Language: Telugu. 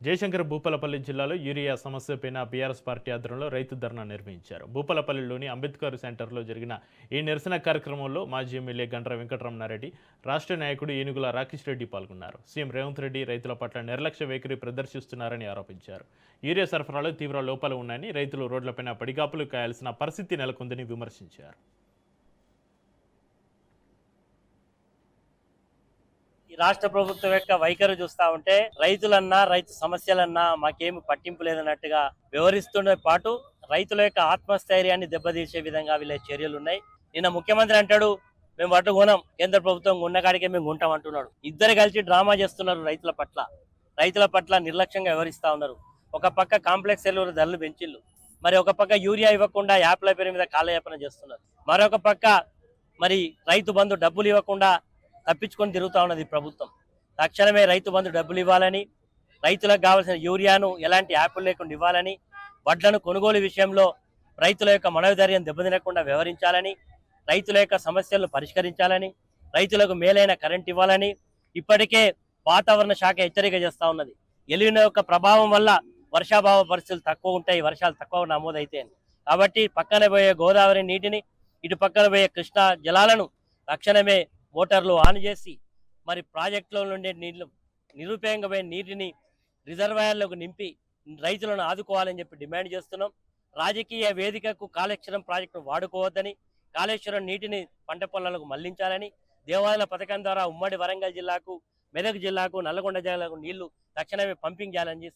జయశంకర్ భూపాలపల్లి జిల్లాలో యూరియా సమస్యపైన బీఆర్ఎస్ పార్టీ ఆధ్వర్యంలో రైతు ధర్నా నిర్వహించారు. భూపాలపల్లిలోని అంబేద్కర్ సెంటర్లో జరిగిన ఈ నిరసన కార్యక్రమంలో మాజీ ఎమ్మెల్యే గండ్ర వెంకటరమణారెడ్డి, రాష్ట్ర నాయకుడు ఏనుగుల రాకేష్ రెడ్డి పాల్గొన్నారు. సీఎం రేవంత్ రెడ్డి రైతుల పట్ల నిర్లక్ష్య వైఖరి ప్రదర్శిస్తున్నారని ఆరోపించారు. యూరియా సరఫరాలో తీవ్ర లోపాలు ఉన్నాయని, రైతులు రోడ్లపైన పడిగాపులు కాయాల్సిన పరిస్థితి నెలకొందని విమర్శించారు. ఈ రాష్ట్ర ప్రభుత్వం యొక్క వైఖరి చూస్తా ఉంటే రైతులన్నా రైతు సమస్యలన్నా మాకేమి పట్టింపు లేదన్నట్టుగా వ్యవహరిస్తున్న పాటు రైతుల యొక్క ఆత్మస్థైర్యాన్ని దెబ్బతీసే విధంగా వీళ్ళ చర్యలు ఉన్నాయి. నిన్న ముఖ్యమంత్రి అంటాడు మేము అటు కొనం, కేంద్ర ప్రభుత్వం ఉన్న కాడికే మేము కొంటాం అంటున్నాడు. ఇద్దరు కలిసి డ్రామా చేస్తున్నారు. రైతుల పట్ల నిర్లక్ష్యంగా వ్యవహరిస్తా ఉన్నారు. ఒక పక్క కాంప్లెక్స్ ఎరువుల ధరలు పెంచిళ్ళు, మరి ఒక పక్క యూరియా ఇవ్వకుండా యాప్ల పేరు మీద కాలయాపన చేస్తున్నారు. మరొక పక్క మరి రైతు బంధు డబ్బులు ఇవ్వకుండా తప్పించుకొని తిరుగుతా ఉన్నది ప్రభుత్వం. తక్షణమే రైతు బంధు డబ్బులు ఇవ్వాలని, రైతులకు కావాల్సిన యూరియాను ఎలాంటి యాప్లు లేకుండా ఇవ్వాలని, వడ్లను కొనుగోలు విషయంలో రైతుల యొక్క మనోధైర్యం దెబ్బతినకుండా వ్యవహరించాలని, రైతుల యొక్క సమస్యలను పరిష్కరించాలని, రైతులకు మేలైన కరెంట్ ఇవ్వాలని ఇప్పటికే వాతావరణ శాఖ హెచ్చరిక చేస్తూ ఉన్నది. ఎలినో యొక్క ప్రభావం వల్ల వర్షాభావ పరిస్థితులు తక్కువ ఉంటాయి, వర్షాలు తక్కువ నమోదైతే. కాబట్టి పక్కన పోయే గోదావరి నీటిని, ఇటు పక్కన పోయే కృష్ణా జలాలను తక్షణమే మోటార్లు ఆన్ చేసి మరి ప్రాజెక్టులో నుండి నీళ్లు నిరుపయోగంగా పోయిన నీటిని రిజర్వాయర్లకు నింపి రైతులను ఆదుకోవాలని చెప్పి డిమాండ్ చేస్తున్నాం. రాజకీయ వేదికకు కాళేశ్వరం ప్రాజెక్టును వాడుకోవద్దని, కాళేశ్వరం నీటిని పంట పొలాలకు మళ్లించాలని, దేవాలయ పథకం ద్వారా ఉమ్మడి వరంగల్ జిల్లాకు, మెదక్ జిల్లాకు, నల్లగొండ జిల్లాకు నీళ్లు తక్షణమే పంపింగ్ చేయాలని